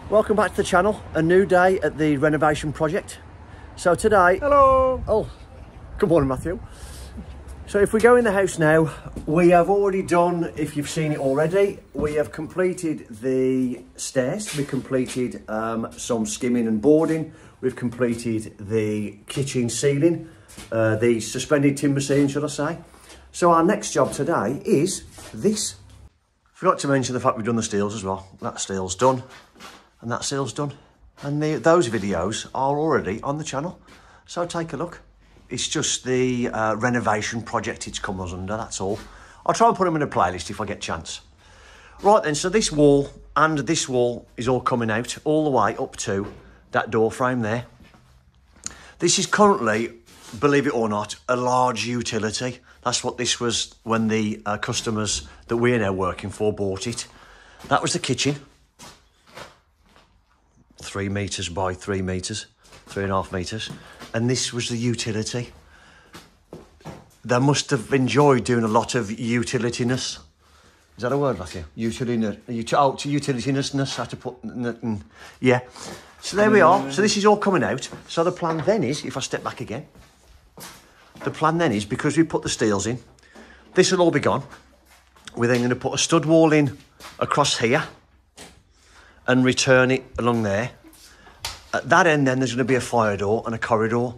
Welcome back to the channel. A new day at the renovation project. So today... Hello! Oh, good morning, Matthew. So if we go in the house now, we have already done, if you've seen it already, we have completed the stairs. We completed some skimming and boarding. We've completed the kitchen ceiling, the suspended timber ceiling, should I say. So our next job today is this. Forgot to mention the fact we've done the steels as well. That steel's done. And that seal's done. And those videos are already on the channel. So take a look. It's just the renovation project it's come us under, that's all. I'll try and put them in a playlist if I get a chance. Right then, so this wall and this wall is all coming out all the way up to that door frame there. This is currently, believe it or not, a large utility. That's what this was when the customers that we're now working for bought it. That was the kitchen. 3 metres by 3 metres, 3.5 metres, and this was the utility. They must have enjoyed doing a lot of utilitiness. Is that a word, Matthew? Utilitiness, how to put... Yeah. So there we are. So this is all coming out. So the plan then is, if I step back again, the plan then is, because we put the steels in, this will all be gone. We're then going to put a stud wall in across here, and return it along there. At that end then there's going to be a fire door and a corridor.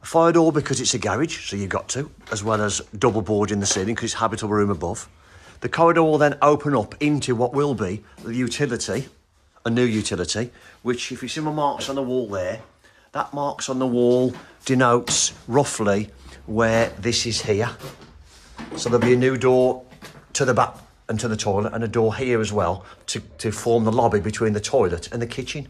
A fire door because it's a garage, so you've got to, as well as double board in the ceiling because it's habitable room above. The corridor will then open up into what will be the utility, a new utility, which if you see my marks on the wall there, that marks on the wall denotes roughly where this is here. So there'll be a new door to the back and to the toilet, and a door here as well to form the lobby between the toilet and the kitchen.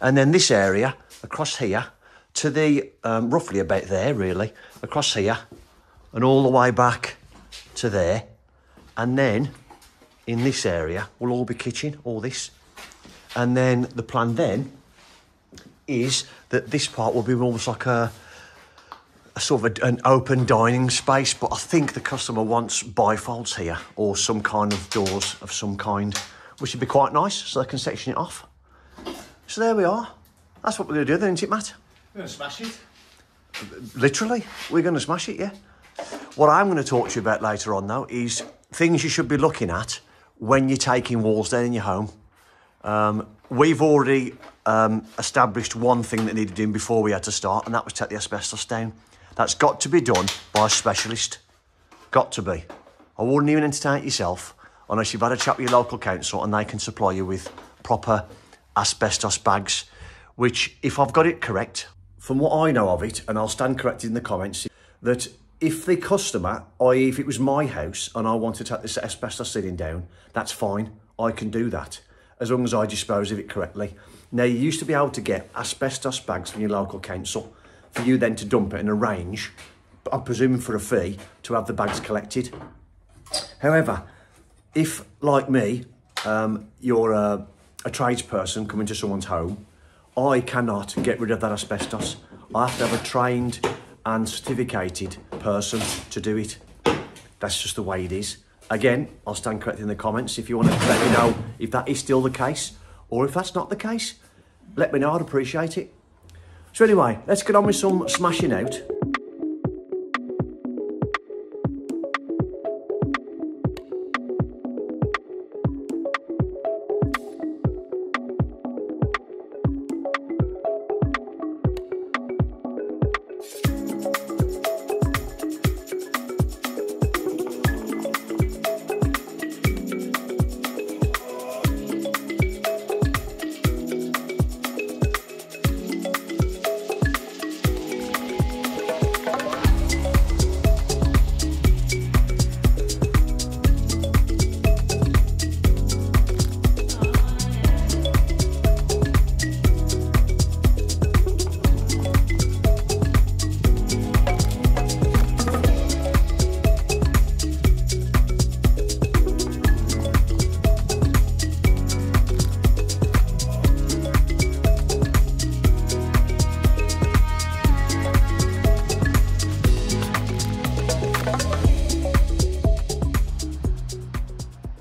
And then this area across here to the roughly about there really, across here and all the way back to there. And then in this area will all be kitchen, all this. And then the plan then is that this part will be almost like a sort of an open dining space, but I think the customer wants bifolds here or some kind of doors of some kind, which would be quite nice, so they can section it off. So there we are. That's what we're going to do then, isn't it, Matt? We're going to smash it. Literally, we're going to smash it, yeah. What I'm going to talk to you about later on, though, is things you should be looking at when you're taking walls down in your home. We've already established one thing that needed doing before we had to start, and that was take the asbestos down. That's got to be done by a specialist. Got to be. I wouldn't even entertain it yourself unless you've had a chat with your local council and they can supply you with proper asbestos bags, which, if I've got it correct, from what I know of it, and I'll stand corrected in the comments, that if the customer, i.e. if it was my house and I want to take this asbestos ceiling down, that's fine. I can do that as long as I dispose of it correctly. Now, you used to be able to get asbestos bags from your local council for you then to dump it and arrange, I'm presuming for a fee, to have the bags collected. However, if, like me, you're a tradesperson coming to someone's home, I cannot get rid of that asbestos. I have to have a trained and certificated person to do it. That's just the way it is. Again, I'll stand corrected in the comments if you want to let me know if that is still the case, or if that's not the case, let me know, I'd appreciate it. So anyway, let's get on with some smashing out.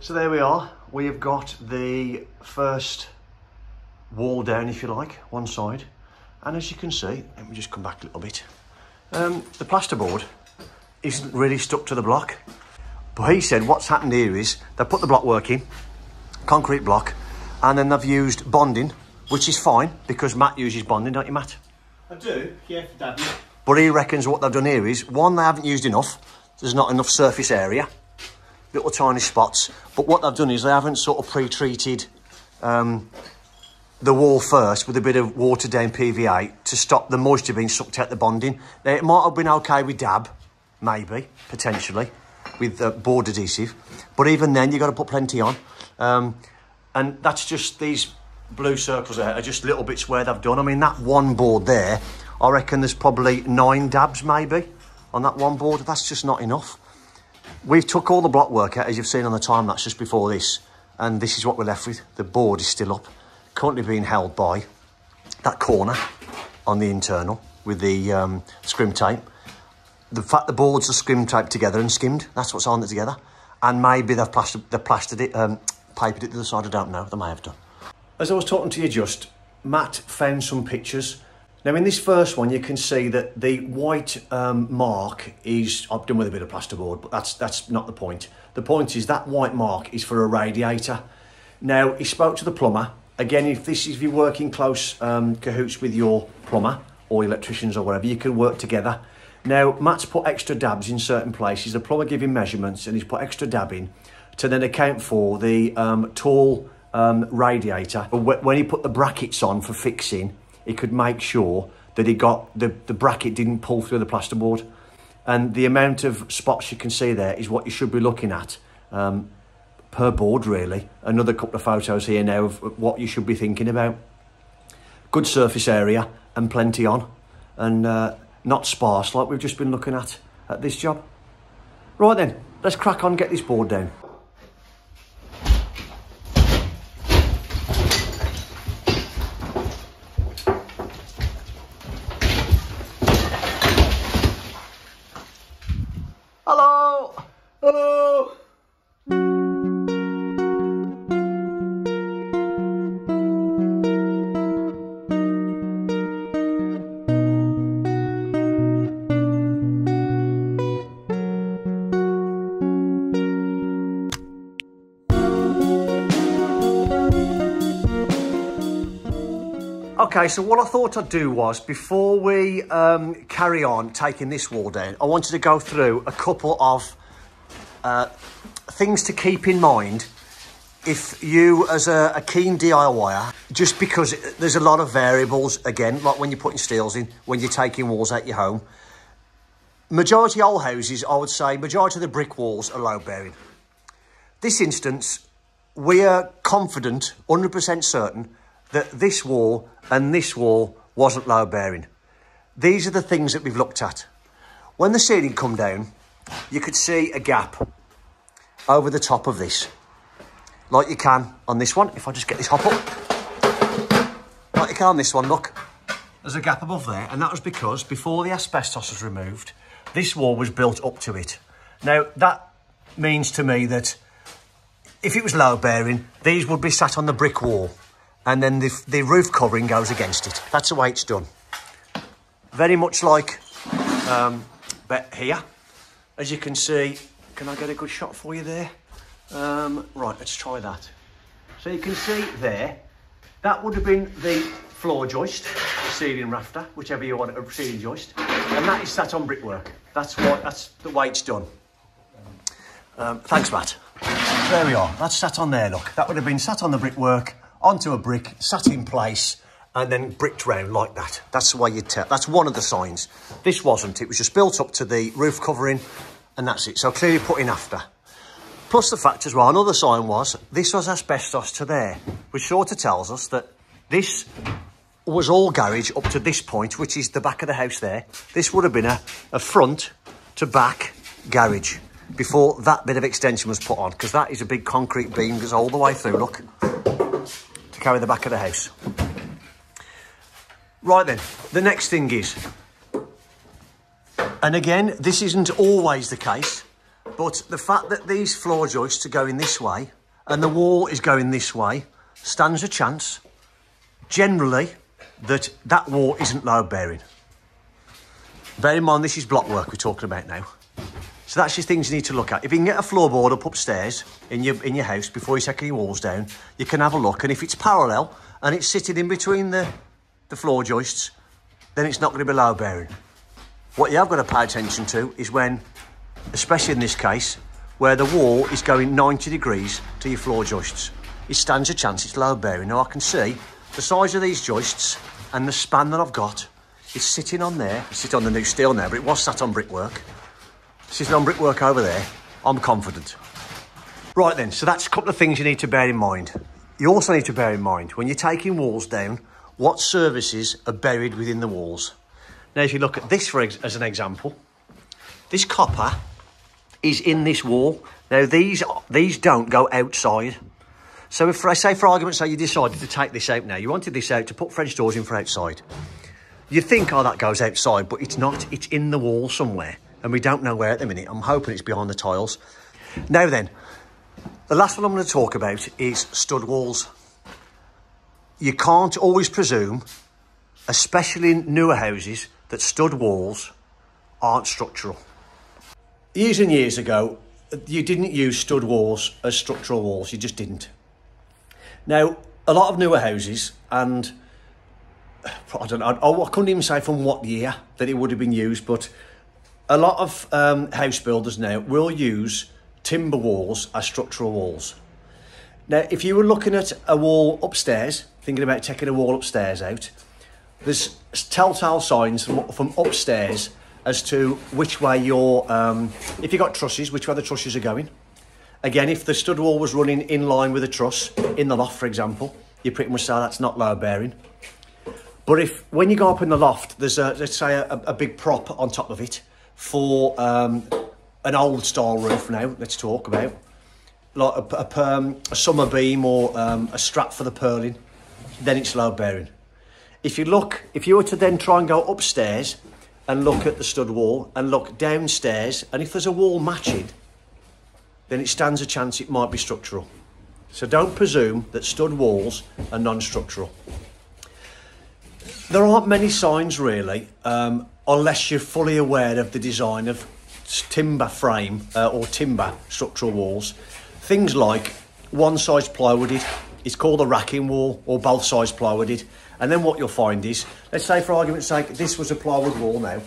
So there we are. We have got the first wall down, if you like, one side. And as you can see, let me just come back a little bit. The plasterboard isn't really stuck to the block. But he said what's happened here is they put the block work in, concrete block, and then they've used bonding, which is fine because Matt uses bonding, don't you, Matt? I do, yeah, for Daddy. But he reckons what they've done here is, one, they haven't used enough. There's not enough surface area, little tiny spots. But what they've done is they haven't sort of pre-treated the wall first with a bit of watered down PVA to stop the moisture being sucked out the bonding. Now, it might have been okay with dab, maybe, potentially, with board adhesive. But even then, you've got to put plenty on. And that's just these blue circles there are just little bits where they've done. I mean, that one board there, I reckon there's probably 9 dabs maybe on that one board. That's just not enough. We've took all the block work out, as you've seen on the time lapse just before this, and this is what we're left with. The board is still up, currently being held by that corner on the internal with the scrim tape. The fact the boards are scrim taped together and skimmed, that's what's on it together. And maybe they've plastered it, papered it to the side, I don't know, they may have done. As I was talking to you just, Matt found some pictures. Now in this first one you can see that the white mark is, I've done with a bit of plasterboard, but that's not the point. The point is that white mark is for a radiator. Now he spoke to the plumber. Again, if you're working close cahoots with your plumber or electricians or whatever, you can work together. Now Matt's put extra dabs in certain places. The plumber gave him measurements and he's put extra dab in to then account for the tall radiator. When he put the brackets on for fixing, he could make sure that he got the bracket didn't pull through the plasterboard. And the amount of spots you can see there is what you should be looking at per board, really. Another couple of photos here now of what you should be thinking about. Good surface area and plenty on, and not sparse like we've just been looking at this job. Right then, let's crack on, get this board down. Hello! Hello! Okay, so what I thought I'd do was, before we carry on taking this wall down, I wanted to go through a couple of things to keep in mind if you, as a keen DIYer, just because there's a lot of variables, again, like when you're putting steels in, when you're taking walls out your home. Majority old houses, I would say, majority of the brick walls are load bearing. This instance, we are confident, 100% certain, that this wall and this wall wasn't load bearing. These are the things that we've looked at. When the ceiling come down, you could see a gap over the top of this, like you can on this one. If I just get this hop up, like you can on this one, look, there's a gap above there, and that was because before the asbestos was removed, this wall was built up to it. Now that means to me that if it was load bearing, these would be sat on the brick wall, and then the roof covering goes against it. That's the way it's done. Very much like here. As you can see, can I get a good shot for you there? Right, let's try that. So you can see there, that would have been the floor joist, ceiling rafter, whichever you want, a ceiling joist. And that is sat on brickwork. That's the way it's done. Thanks, Matt. There we are. That's sat on there, look. That would have been sat on the brickwork, onto a brick, sat in place, and then bricked round like that. That's the way you'd tell. That's one of the signs. This wasn't. It was just built up to the roof covering, and that's it. So clearly put in after. Plus the fact as well, another sign was, this was asbestos to there, which sort of tells us that this was all garage up to this point, which is the back of the house there. This would have been a front to back garage before that bit of extension was put on, because that is a big concrete beam that goes all the way through, look, to carry the back of the house. Right then, the next thing is, and again, this isn't always the case, but the fact that these floor joists are going this way and the wall is going this way stands a chance generally that wall isn't load bearing. Bear in mind, this is block work we're talking about now. So that's just things you need to look at. If you can get a floorboard up upstairs in your house before you take any walls down, you can have a look. And if it's parallel and it's sitting in between the floor joists, then it's not going to be load bearing. What you have got to pay attention to is when, especially in this case, where the wall is going 90 degrees to your floor joists. It stands a chance it's load bearing. Now I can see the size of these joists and the span that I've got. It's sitting on there. It's sitting on the new steel now, but it was sat on brickwork. Sitting on brickwork over there. I'm confident. Right then, so that's a couple of things you need to bear in mind. You also need to bear in mind, when you're taking walls down, what services are buried within the walls. Now, if you look at this as an example, this copper is in this wall. Now, these don't go outside. So if, say for argument's sake, you decided to take this out now, you wanted this out to put French doors in for outside. You think, oh, that goes outside, but it's not. It's in the wall somewhere, and we don't know where at the minute. I'm hoping it's behind the tiles. Now then, the last one I'm going to talk about is stud walls. You can't always presume, especially in newer houses, that stud walls aren't structural. Years and years ago, you didn't use stud walls as structural walls. You just didn't. Now, a lot of newer houses, and I don't know, I couldn't even say from what year that it would have been used, but a lot of house builders now will use timber walls as structural walls. Now, if you were looking at a wall upstairs, thinking about taking a wall upstairs out, there's telltale signs from upstairs as to which way if you've got trusses, which way the trusses are going. Again, if the stud wall was running in line with a truss, in the loft, for example, you pretty much say that's not load bearing. But when you go up in the loft, there's let's say a big prop on top of it for an old style roof now, let's talk about, like a summer beam or a strap for the purling, then it's load bearing. If you were to then try and go upstairs and look at the stud wall and look downstairs, and if there's a wall matching, then it stands a chance it might be structural. So don't presume that stud walls are non-structural. There aren't many signs really, unless you're fully aware of the design of timber frame or timber structural walls. Things like one side's plywooded, it's called a racking wall, or both sides plywooded. And then what you'll find is, let's say for argument's sake, this was a plywood wall now.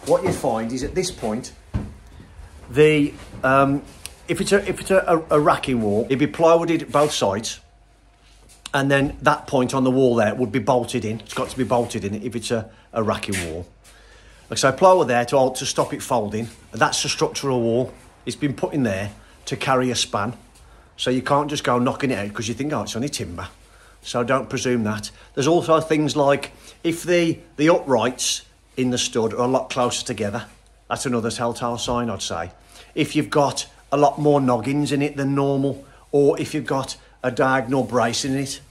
What you'd find is at this point, if it's a racking wall, it'd be plywooded both sides. And then that point on the wall there would be bolted in. It's got to be bolted in if it's a racking wall. Like I say, plywood there to stop it folding. That's a structural wall. It's been put in there to carry a span. So you can't just go knocking it out because you think, oh, it's only timber. So don't presume that. There's also things like if the uprights in the stud are a lot closer together, that's another telltale sign, I'd say. If you've got a lot more noggins in it than normal, or if you've got a diagonal brace in it,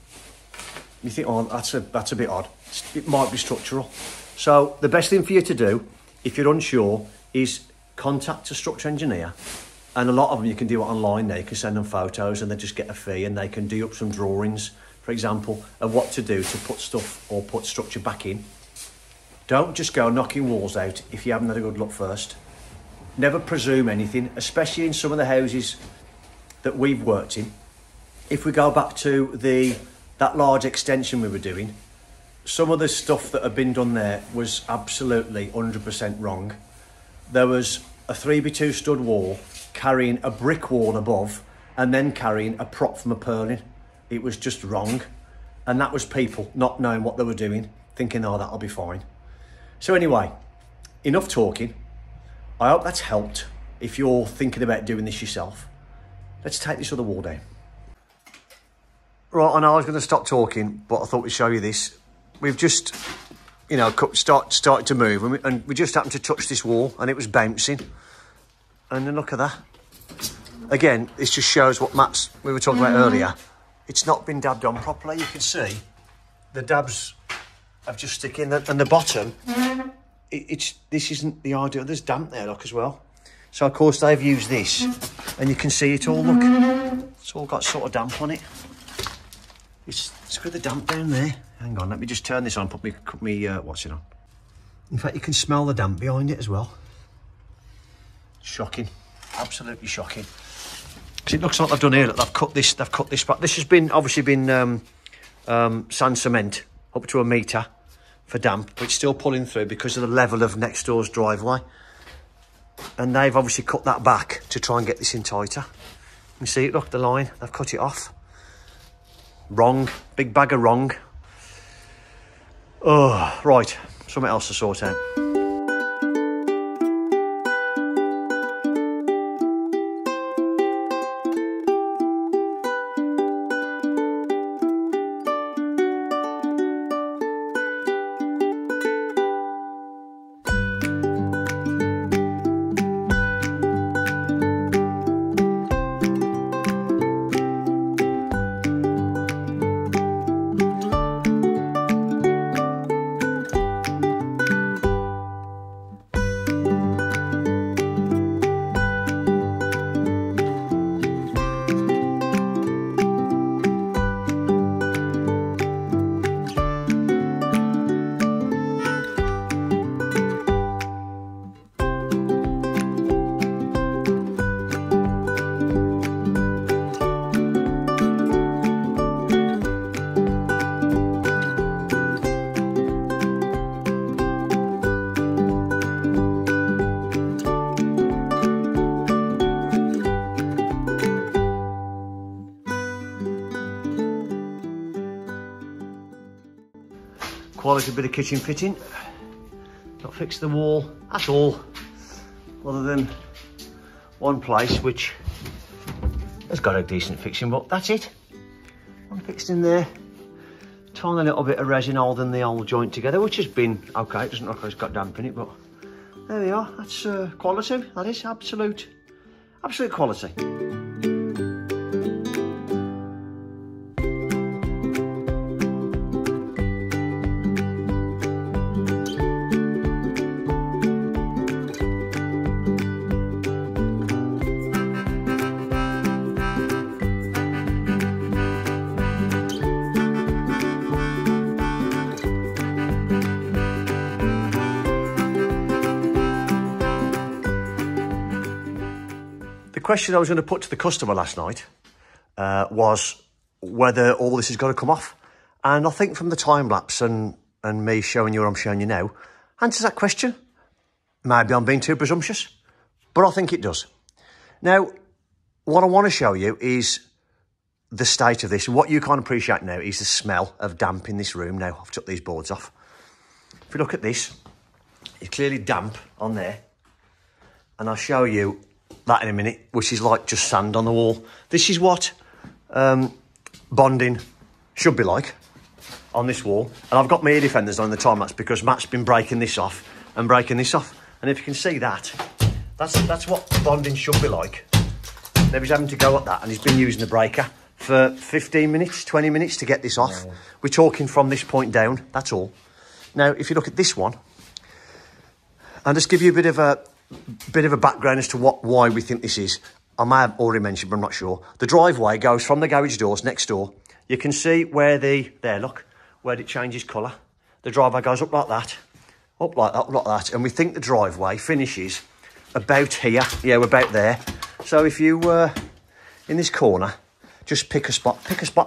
you think, oh, that's a bit odd. It might be structural. So the best thing for you to do, if you're unsure, is contact a structural engineer. And a lot of them, you can do it online now. You can send them photos and they just get a fee, and they can do up some drawings, for example, of what to do to put stuff or put structure back in. Don't just go knocking walls out if you haven't had a good look first. Never presume anything, especially in some of the houses that we've worked in. If we go back to that large extension we were doing, some of the stuff that had been done there was absolutely 100% wrong. There was a 3x2 stud wall carrying a brick wall above and then carrying a prop from a purling. It was just wrong. And that was people not knowing what they were doing, thinking, oh, that'll be fine. So anyway, enough talking. I hope that's helped if you're thinking about doing this yourself. Let's take this other wall down. Right, I know I was going to stop talking, but I thought we'd show you this. We've just, started to move, and we just happened to touch this wall, and it was bouncing. And then look at that. Again, this just shows what we were talking about earlier. It's not been dabbed on properly. You can see the dabs have just stuck in, and the bottom, this isn't the ideal. There's damp there, look, as well. So, of course, they've used this, and you can see it all, look. It's all got sort of damp on it. It's got the damp down there. Hang on, let me just turn this on, put me what's it on? In fact, you can smell the damp behind it as well. Shocking, absolutely shocking. Because it looks like they've done here, look, they've cut this part. This has been, obviously been sand cement up to 1 metre for damp, but it's still pulling through because of the level of next door's driveway. And they've obviously cut that back to try and get this in tighter. You see it, look, the line, they've cut it off. Wrong, big bag of wrong. Oh, right, something else to sort out. Quality bit of kitchen fitting. Not fixed the wall at all, other than one place which has got a decent fixing, but that's it. One fixed in there. Tiny little bit of resin holding the old joint together, which has been okay. It doesn't look like it's got damp in it, but there we are. That's quality. That is absolute quality. The question I was going to put to the customer last night was whether all this has got to come off. And I think from the time lapse and me showing you what I'm showing you now, answers that question. Maybe I'm being too presumptuous, but I think it does. Now, what I want to show you is the state of this. And what you can't appreciate now is the smell of damp in this room. Now, I've took these boards off. If you look at this, it's clearly damp on there. And I'll show you that in a minute, which is like just sand on the wall. This is what bonding should be like on this wall. And I've got my ear defenders on the time lapse because Matt's been breaking this off and breaking this off. And if you can see that, that's what bonding should be like. Now he's having to go at that, and he's been using the breaker for 15 minutes, 20 minutes to get this off. Yeah. We're talking from this point down, that's all. Now, if you look at this one, and just give you a bit of a background as to why we think this is. I may have already mentioned, but I'm not sure. The driveway goes from the garage doors next door. You can see where where it changes colour. The driveway goes up like that, up like that, up like that. And we think the driveway finishes about here. Yeah, we're about there. So if you were in this corner, just pick a spot,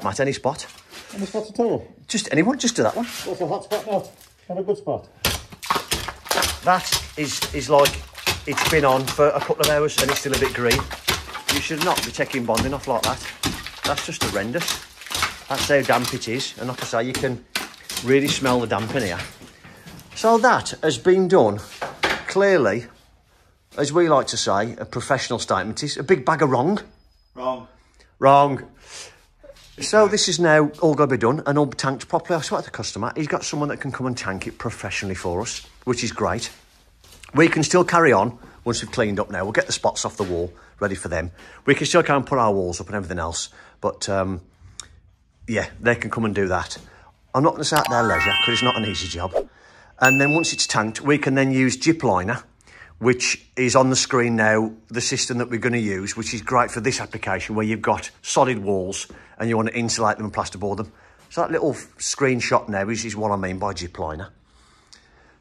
Matt, any spot. Any spot at all? Just anyone, just do that one. What's a hot spot now? And a good spot? That is like, it's been on for a couple of hours and it's still a bit green. You should not be taking bonding off like that. That's just horrendous. That's how damp it is. And like I say, you can really smell the damp in here. So that has been done clearly, as we like to say, a professional statement is a big bag of wrong. Wrong. So this is now all got to be done and all tanked properly. I swear to the customer, he's got someone that can come and tank it professionally for us, which is great. We can still carry on once we've cleaned up now. We'll get the spots off the wall ready for them. We can still come and put our walls up and everything else. But, yeah, they can come and do that. I'm not going to say at their leisure because it's not an easy job. And then once it's tanked, we can then use Jip Liner, which is on the screen now, the system that we're going to use, which is great for this application where you've got solid walls and you want to insulate them and plasterboard them. So that little screenshot now is what I mean by zip liner.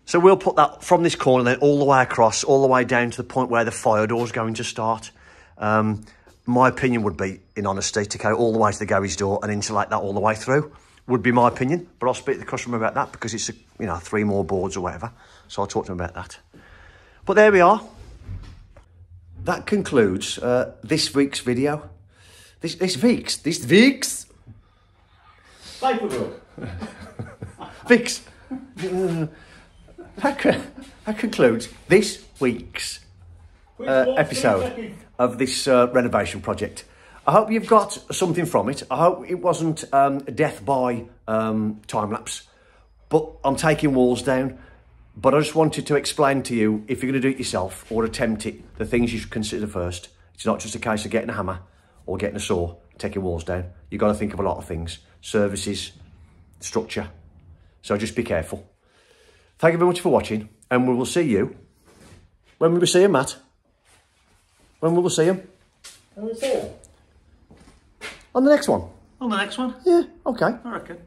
So we'll put that from this corner then all the way across, all the way down to the point where the fire door is going to start. My opinion would be, in honesty, to go all the way to the garage door and insulate that all the way through. Would be my opinion, but I'll speak to the customer about that because it's, you know, 3 more boards or whatever. So I'll talk to him about that. But there we are. That concludes this week's video. This week's. Paperwork. Vix. That concludes this week's episode of this renovation project. I hope you've got something from it. I hope it wasn't death by time-lapse, but I'm taking walls down. But I just wanted to explain to you, if you're going to do it yourself or attempt it, the things you should consider first. It's not just a case of getting a hammer or getting a saw, taking walls down. You've got to think of a lot of things. Services, structure. So just be careful. Thank you very much for watching, and we will see you. When will we see him, Matt? When will we see him? When we see him? On the next one. On the next one? Yeah, okay. I reckon.